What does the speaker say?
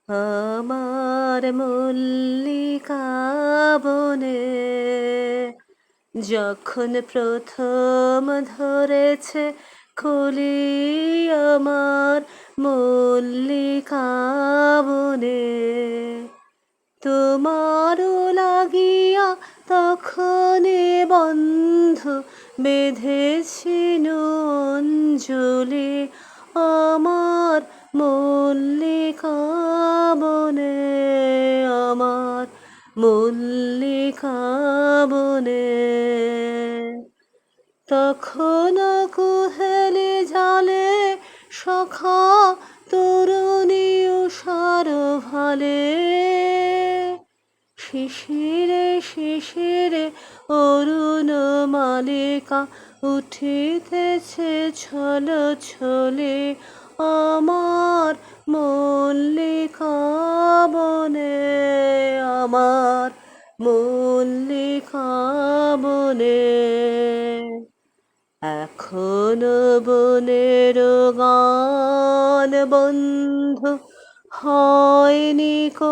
আমার মল্লিকা বনে যখন প্রথম ধরেছে কলি, আমার মল্লিকা বনে তোমারও লাগিয়া তখনে বন্ধু বেঁধেছিল অঞ্জলি, আমার মল্লিকা বনে, আমার মল্লিকা বনে। তখন কুহেলি জালে সখা তরুণী উষার ভালে, শিশিরে শিশিরে অরুণ মালিকা উঠিতেছে ছল ছলে, আমার মল্লিকা বনে, আমার মল্লিকা বনে। এখনো বনের গান বন্ধু হয়নি কো